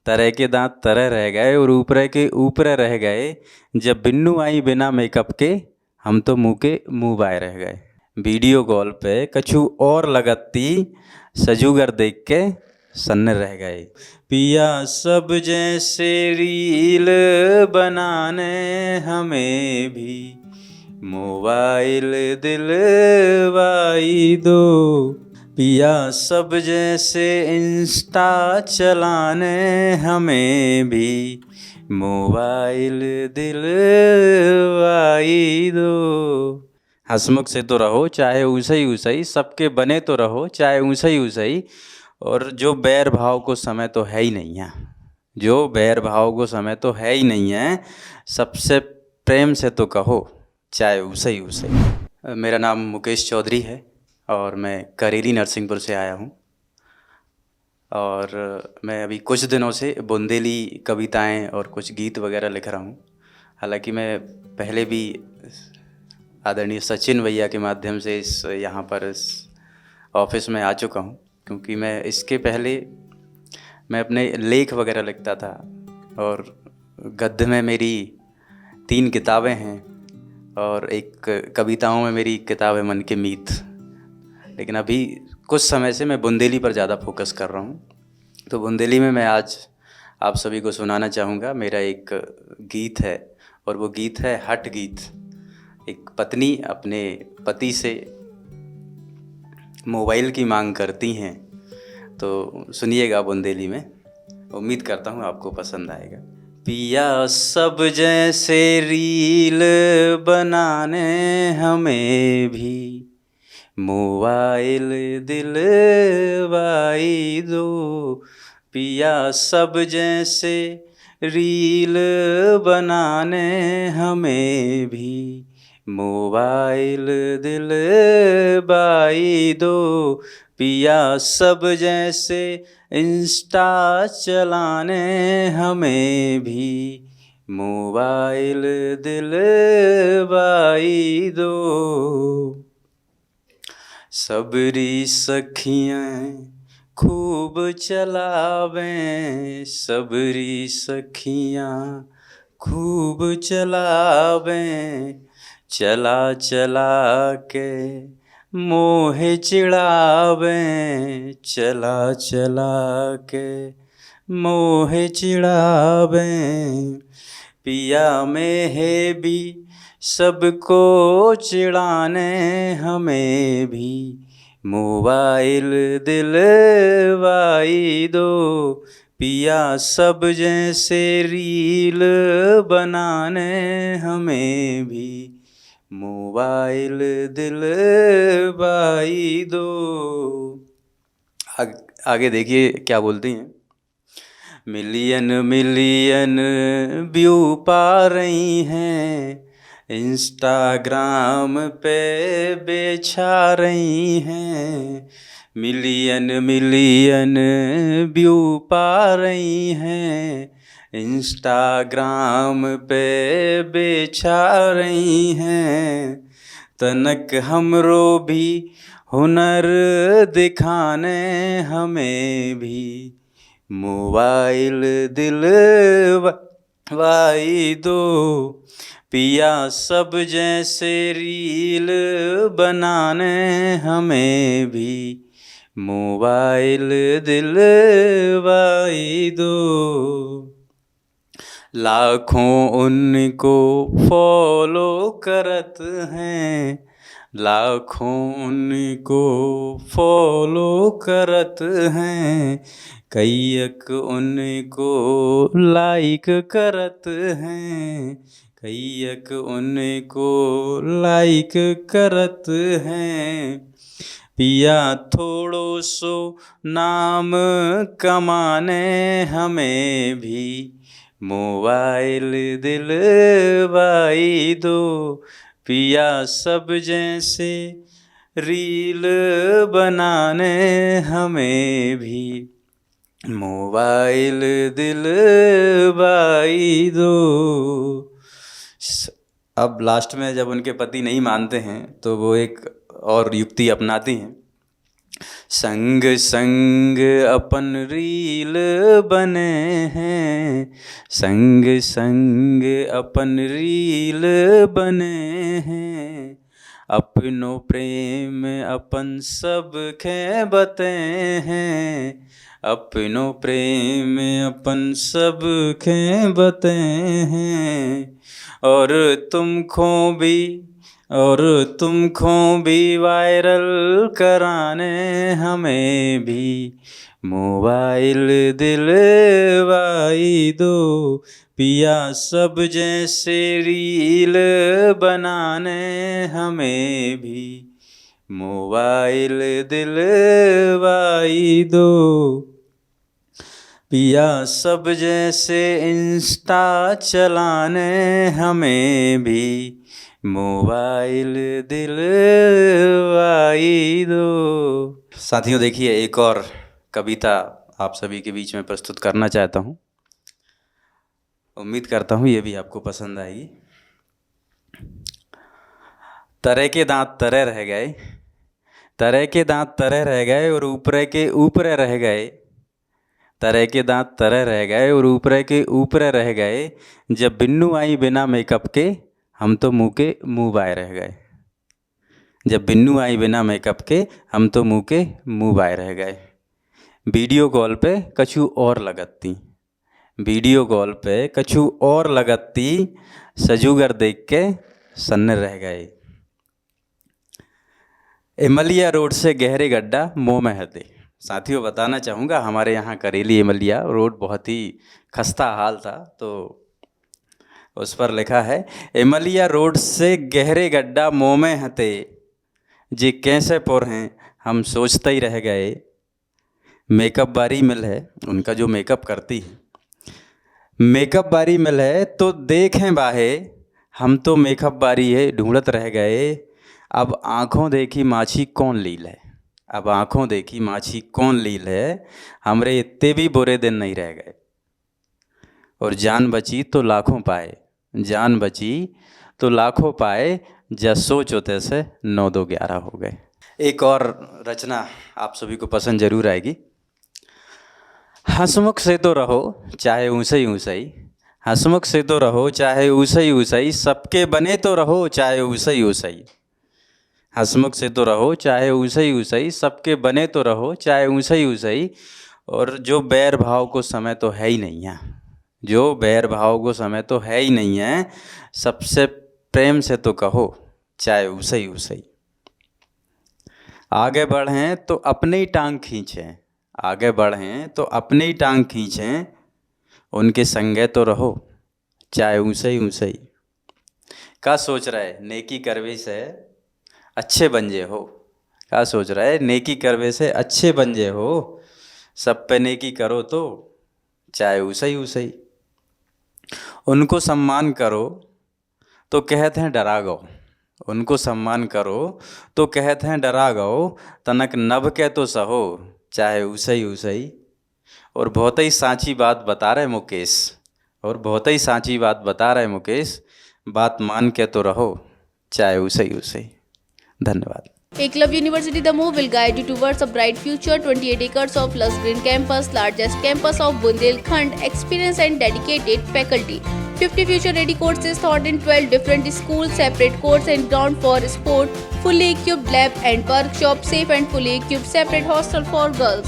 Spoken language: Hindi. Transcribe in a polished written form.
तरह के दांत तरह रह गए और ऊपरे के ऊपरे रह गए। जब बिन्नू आई बिना मेकअप के, हम तो मुँह के मुँह बाय रह गए। वीडियो कॉल पे कछु और लगती, सजूगर देख के सन्न रह गए। पिया सब जैसे रील बनाने हमें भी, मोबाइल दिलवाई दो। पिया सब जैसे इंस्टा चलाने हमें भी, मोबाइल दिलवाई दो। हंसमुख से तो रहो चाहे ऊसई ऊसई, सबके बने तो रहो चाहे ऊसई ऊसई। और जो बैर भाव को समय तो है ही नहीं है, जो बैर भाव को समय तो है ही नहीं है, सबसे प्रेम से तो कहो चाहे ऊसई ऊसई। मेरा नाम मुकेश चौधरी है और मैं करेली नरसिंहपुर से आया हूँ। और मैं अभी कुछ दिनों से बुंदेली कविताएं और कुछ गीत वगैरह लिख रहा हूँ। हालांकि मैं पहले भी आदरणीय सचिन भैया के माध्यम से इस यहाँ पर इस ऑफिस में आ चुका हूँ, क्योंकि मैं इसके पहले मैं अपने लेख वगैरह लिखता था और गद्य में मेरी 3 किताबें हैं और एक कविताओं में मेरी किताब है मन के मीत। लेकिन अभी कुछ समय से मैं बुंदेली पर ज़्यादा फोकस कर रहा हूँ। तो बुंदेली में मैं आज आप सभी को सुनाना चाहूँगा। मेरा एक गीत है और वो गीत है हठ गीत। एक पत्नी अपने पति से मोबाइल की मांग करती हैं, तो सुनिएगा बुंदेली में। उम्मीद करता हूँ आपको पसंद आएगा। पिया सब जैसे रील बनाने हमें भी, मोबाइल दिलवाई दो। पिया सब जैसे रील बनाने हमें भी, मोबाइल दिलवाई दो। पिया सब जैसे इंस्टा चलाने हमें भी, मोबाइल दिलवाई दो। सबरी सखियाँ खूब चलावें, सबरी सखियाँ खूब चलावें। चला चला के मोहे चिढ़ावें, चला चला के मोहे चिढ़ावें। पिया में है भी सबको चिढ़ाने हमें भी, मोबाइल दिलवाई दो। पिया सब जैसे रील बनाने हमें भी, मोबाइल दिलवाई दो। आगे देखिए क्या बोलती हैं। मिलियन मिलियन व्यू पा रही हैं, इंस्टाग्राम पे बेछा रही हैं। मिलियन मिलियन व्यू पा रही हैं, इंस्टाग्राम पे बेछा रही हैं। तनक हमरो भी हुनर दिखाने हमें भी, मोबाइल दिलवाई दो। पिया सब जैसे रील बनाने हमें भी, मोबाइल दिलवाई दो। लाखों उनको फॉलो करत हैं, लाखों उनको फॉलो करत हैं। कईयक उनको लाइक करत हैं, कईयक उनको लाइक करत हैं। पिया थोड़ो सो नाम कमाने हमें भी, मोबाइल दिलवाई दो। पिया सब जैसे रील बनाने हमें भी, मोबाइल दिलवाई दो। अब लास्ट में जब उनके पति नहीं मानते हैं तो वो एक और युक्ति अपनाती हैं। संग संग अपन रील बने हैं, संग संग अपन रील बने हैं, अपनों प्रेम अपन सब खेबते हैं, अपनों प्रेम अपन सब खेबते हैं, और तुमको भी वायरल कराने हमें भी मोबाइल दिलवाई दो, पिया सब जैसे रील बनाने हमें भी मोबाइल दिलवाई दो, पिया सब जैसे इंस्टा चलाने हमें भी मोबाइल दिलवाई दो। साथियों देखिए, एक और कविता आप सभी के बीच में प्रस्तुत करना चाहता हूँ। उम्मीद करता हूँ ये भी आपको पसंद आएगी। तरह के दांत तरह रह गए, तरह के दांत तरह रह गए और ऊपरे के ऊपरे रह गए, तरह के दांत तरह रह गए और ऊपरे के ऊपरे रह गए, जब बिन्नू आई बिना मेकअप के हम तो मुँह के मुँह बाय रह गए, जब बिन्नू आई बिना मेकअप के हम तो मुँह के मुँह बाय रह गए, वीडियो कॉल पे कछु और लगती, वीडियो कॉल पे कछु और लगती, सजूगर देख के सन्ने रह गए, इमलिया रोड से गहरे गड्ढा मुँह में हते। साथियों बताना चाहूँगा, हमारे यहाँ करेली इमलिया रोड बहुत ही खस्ता हाल था, तो उस पर लिखा है, इमलिया रोड से गहरे गड्ढा मुँह में हते, जी कैसे पुर हैं हम सोचते ही रह गए, मेकअप बारी मिल है, उनका जो मेकअप करती है, मेकअप बारी मिल है तो देखें बाहे, हम तो मेकअप बारी है ढूंढत रह गए, अब आँखों देखी माछी कौन लील है, अब आँखों देखी माछी कौन लील है, हमरे इतने भी बुरे दिन नहीं रह गए, और जान बची तो लाखों पाए, जान बची तो लाखों पाए, जब सोच होते से 9 2 11 हो गए। एक और रचना आप सभी को पसंद जरूर आएगी। हंसमुख से तो रहो चाहे ऊँचाई ऊँचाई, हंसमुख से तो रहो चाहे ऊँचाई ऊँचाई, सबके बने तो रहो चाहे ऊँचाई ऊँचाई, हंसमुख से तो रहो चाहे ऊँचाई ऊँचाई, सबके बने तो रहो चाहे ऊँचाई ऊँचाई, और जो बैर भाव को समय तो है ही नहीं है, जो बैर भाव को समय तो है ही नहीं है, सबसे प्रेम से तो कहो चाहे ऊँचाई ऊँचाई, आगे बढ़ें तो अपने ही टांग खींचें, आगे बढ़ें तो अपने ही टांग खींचें, उनके संगे तो रहो चाहे ऊँचाई ऊँचाई। क्या सोच रहा है नेकी करवे से अच्छे बन जे हो, क्या सोच रहा है नेकी करवे से अच्छे बन जे हो, सब पे नेकी करो तो चाहे ऊँचाई ऊँचाई, उनको सम्मान करो तो कहते हैं डरा गो, उनको सम्मान करो तो कहते हैं डरा गो, तनक नभ के तो सहो चाहे ऊँचाई ऊँचाई, और बहुत ही सांची बात बता रहे मुकेश, और बहुत ही सांची बात बता रहे मुकेश, बात मान के तो रहो चाहे ऊँचाई ऊँचाई। धन्यवाद। Eklavya University, the move will guide you towards a bright future. 28 acres of lush green campus, largest campus of Bundelkhand, experienced and dedicated faculty. 50 future-ready courses taught in 12 different schools, separate courts and ground for sport, fully equipped lab and workshop, safe and fully equipped separate hostel for girls.